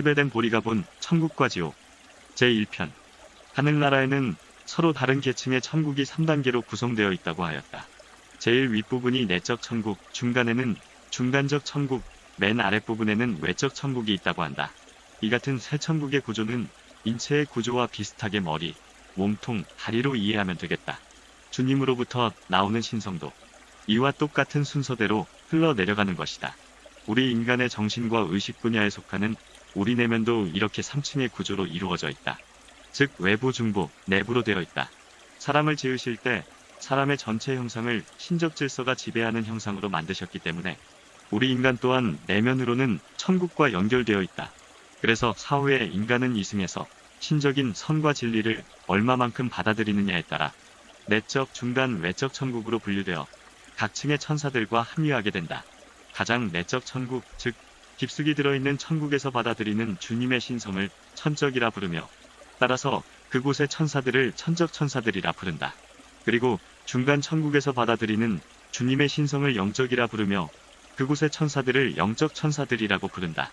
스베덴 보리가 본 천국과 지옥 제1편. 하늘나라에는 서로 다른 계층의 천국이 3단계로 구성되어 있다고 하였다. 제일 윗부분이 내적 천국, 중간에는 중간적 천국, 맨 아랫부분에는 외적 천국이 있다고 한다. 이 같은 세 천국의 구조는 인체의 구조와 비슷하게 머리, 몸통, 다리로 이해하면 되겠다. 주님으로부터 나오는 신성도 이와 똑같은 순서대로 흘러내려가는 것이다. 우리 인간의 정신과 의식 분야에 속하는 우리 내면도 이렇게 3층의 구조로 이루어져 있다. 즉 외부, 중부, 내부로 되어 있다. 사람을 지으실 때 사람의 전체 형상을 신적 질서가 지배하는 형상으로 만드셨기 때문에 우리 인간 또한 내면으로는 천국과 연결되어 있다. 그래서 사후에 인간은 이승에서 신적인 선과 진리를 얼마만큼 받아들이느냐에 따라 내적, 중간, 외적 천국으로 분류되어 각 층의 천사들과 합류하게 된다. 가장 내적 천국, 즉 깊숙이 들어있는 천국에서 받아들이는 주님의 신성을 천적이라 부르며 따라서 그곳의 천사들을 천적 천사들이라 부른다. 그리고 중간 천국에서 받아들이는 주님의 신성을 영적이라 부르며 그곳의 천사들을 영적 천사들이라고 부른다.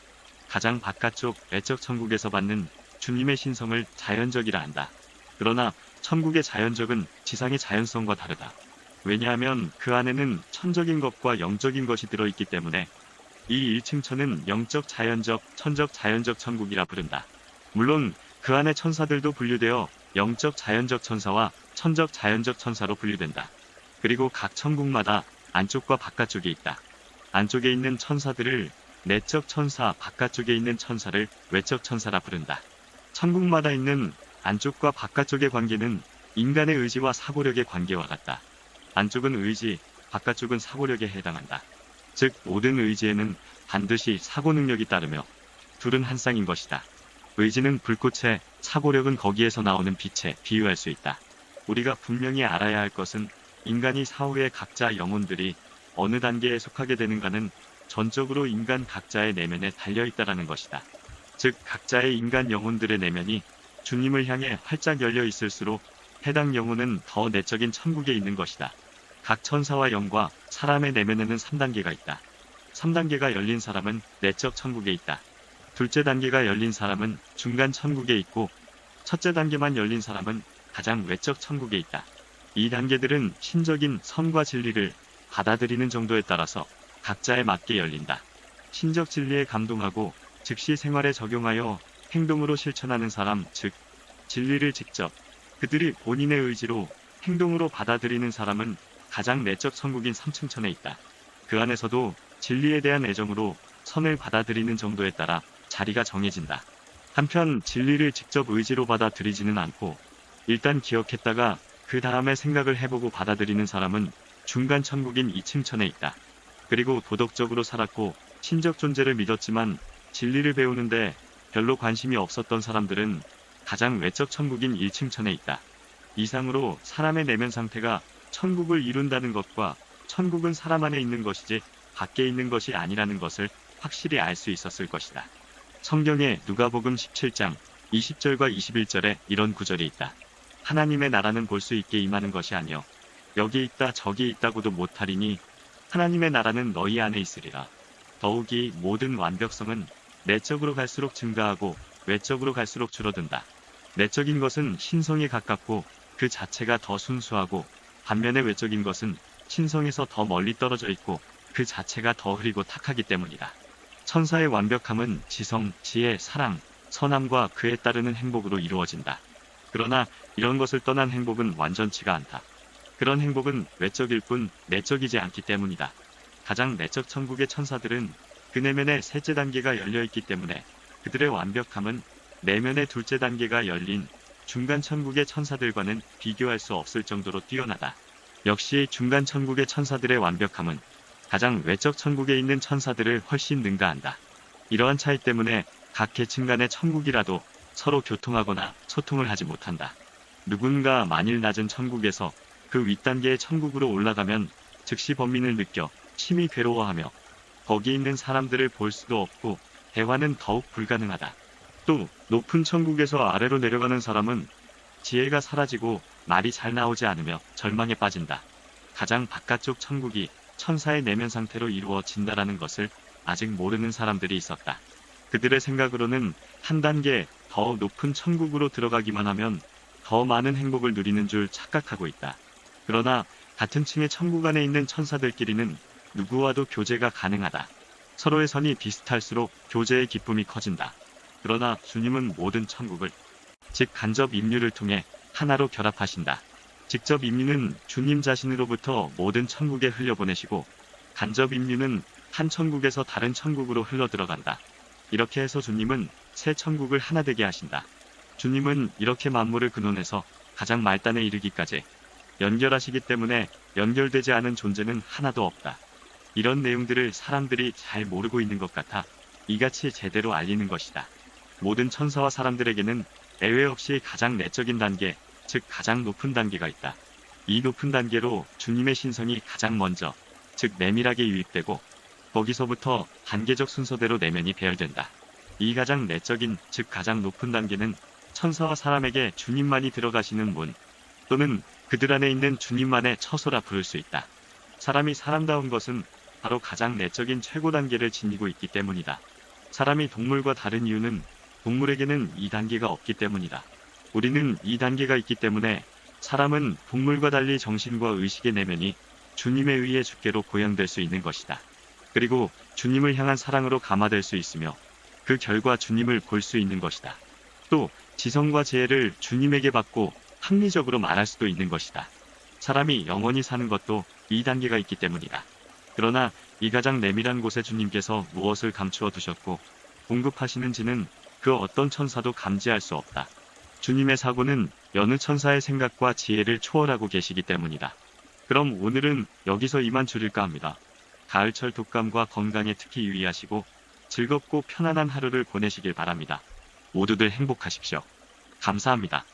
가장 바깥쪽 외적 천국에서 받는 주님의 신성을 자연적이라 한다. 그러나 천국의 자연적은 지상의 자연성과 다르다. 왜냐하면 그 안에는 천적인 것과 영적인 것이 들어있기 때문에 이 1층 천은 영적 자연적, 천적 자연적 천국이라 부른다. 물론 그 안에 천사들도 분류되어 영적 자연적 천사와 천적 자연적 천사로 분류된다. 그리고 각 천국마다 안쪽과 바깥쪽이 있다. 안쪽에 있는 천사들을 내적 천사, 바깥쪽에 있는 천사를 외적 천사라 부른다. 천국마다 있는 안쪽과 바깥쪽의 관계는 인간의 의지와 사고력의 관계와 같다. 안쪽은 의지, 바깥쪽은 사고력에 해당한다. 즉 모든 의지에는 반드시 사고 능력이 따르며 둘은 한 쌍인 것이다. 의지는 불꽃에, 사고력은 거기에서 나오는 빛에 비유할 수 있다. 우리가 분명히 알아야 할 것은 인간이 사후에 각자 영혼들이 어느 단계에 속하게 되는가는 전적으로 인간 각자의 내면에 달려있다라는 것이다. 즉 각자의 인간 영혼들의 내면이 주님을 향해 활짝 열려 있을수록 해당 영혼은 더 내적인 천국에 있는 것이다. 각 천사와 영과 사람의 내면에는 3단계가 있다. 3단계가 열린 사람은 내적 천국에 있다. 둘째 단계가 열린 사람은 중간 천국에 있고 첫째 단계만 열린 사람은 가장 외적 천국에 있다. 이 단계들은 신적인 선과 진리를 받아들이는 정도에 따라서 각자에 맞게 열린다. 신적 진리에 감동하고 즉시 생활에 적용하여 행동으로 실천하는 사람, 즉 진리를 직접 그들이 본인의 의지로 행동으로 받아들이는 사람은 가장 내적 천국인 3층 천에 있다. 그 안에서도 진리에 대한 애정으로 선을 받아들이는 정도에 따라 자리가 정해진다. 한편 진리를 직접 의지로 받아들이지는 않고 일단 기억했다가 그 다음에 생각을 해보고 받아들이는 사람은 중간 천국인 2층 천에 있다. 그리고 도덕적으로 살았고 신적 존재를 믿었지만 진리를 배우는데 별로 관심이 없었던 사람들은 가장 외적 천국인 1층 천에 있다. 이상으로 사람의 내면 상태가 천국을 이룬다는 것과 천국은 사람 안에 있는 것이지 밖에 있는 것이 아니라는 것을 확실히 알 수 있었을 것이다. 성경에 누가복음 17장 20절과 21절에 이런 구절이 있다. 하나님의 나라는 볼 수 있게 임하는 것이 아니요 여기 있다 저기 있다고도 못하리니 하나님의 나라는 너희 안에 있으리라. 더욱이 모든 완벽성은 내적으로 갈수록 증가하고 외적으로 갈수록 줄어든다. 내적인 것은 신성에 가깝고 그 자체가 더 순수하고 반면에 외적인 것은 신성에서 더 멀리 떨어져 있고 그 자체가 더 흐리고 탁하기 때문이다. 천사의 완벽함은 지성, 지혜, 사랑, 선함과 그에 따르는 행복으로 이루어진다. 그러나 이런 것을 떠난 행복은 완전치가 않다. 그런 행복은 외적일 뿐 내적이지 않기 때문이다. 가장 내적 천국의 천사들은 그 내면의 셋째 단계가 열려있기 때문에 그들의 완벽함은 내면의 둘째 단계가 열린 중간 천국의 천사들과는 비교할 수 없을 정도로 뛰어나다. 역시 중간 천국의 천사들의 완벽함은 가장 외적 천국에 있는 천사들을 훨씬 능가한다. 이러한 차이 때문에 각 계층 간의 천국이라도 서로 교통하거나 소통을 하지 못한다. 누군가 만일 낮은 천국에서 그 윗단계의 천국으로 올라가면 즉시 범민을 느껴 심히 괴로워하며 거기 있는 사람들을 볼 수도 없고 대화는 더욱 불가능하다. 또 높은 천국에서 아래로 내려가는 사람은 지혜가 사라지고 말이 잘 나오지 않으며 절망에 빠진다. 가장 바깥쪽 천국이 천사의 내면 상태로 이루어진다라는 것을 아직 모르는 사람들이 있었다. 그들의 생각으로는 한 단계 더 높은 천국으로 들어가기만 하면 더 많은 행복을 누리는 줄 착각하고 있다. 그러나 같은 층의 천국 안에 있는 천사들끼리는 누구와도 교제가 가능하다. 서로의 선이 비슷할수록 교제의 기쁨이 커진다. 그러나 주님은 모든 천국을, 즉 간접 인류를 통해 하나로 결합하신다. 직접 인류는 주님 자신으로부터 모든 천국에 흘려보내시고, 간접 인류는 한 천국에서 다른 천국으로 흘러들어간다. 이렇게 해서 주님은 새 천국을 하나 되게 하신다. 주님은 이렇게 만물을 근원에서 가장 말단에 이르기까지 연결하시기 때문에 연결되지 않은 존재는 하나도 없다. 이런 내용들을 사람들이 잘 모르고 있는 것 같아 이같이 제대로 알리는 것이다. 모든 천사와 사람들에게는 예외 없이 가장 내적인 단계, 즉 가장 높은 단계가 있다. 이 높은 단계로 주님의 신성이 가장 먼저, 즉 내밀하게 유입되고 거기서부터 단계적 순서대로 내면이 배열된다. 이 가장 내적인, 즉 가장 높은 단계는 천사와 사람에게 주님만이 들어가시는 문, 또는 그들 안에 있는 주님만의 처소라 부를 수 있다. 사람이 사람다운 것은 바로 가장 내적인 최고 단계를 지니고 있기 때문이다. 사람이 동물과 다른 이유는 동물에게는 이 단계가 없기 때문이다. 우리는 이 단계가 있기 때문에 사람은 동물과 달리 정신과 의식의 내면이 주님에 의해 주께로 고양될 수 있는 것이다. 그리고 주님을 향한 사랑으로 감화될 수 있으며 그 결과 주님을 볼 수 있는 것이다. 또 지성과 지혜를 주님에게 받고 합리적으로 말할 수도 있는 것이다. 사람이 영원히 사는 것도 이 단계가 있기 때문이다. 그러나 이 가장 내밀한 곳에 주님께서 무엇을 감추어 두셨고 공급하시는지는 그 어떤 천사도 감지할 수 없다. 주님의 사고는 여느 천사의 생각과 지혜를 초월하고 계시기 때문이다. 그럼 오늘은 여기서 이만 줄일까 합니다. 가을철 독감과 건강에 특히 유의하시고 즐겁고 편안한 하루를 보내시길 바랍니다. 모두들 행복하십시오. 감사합니다.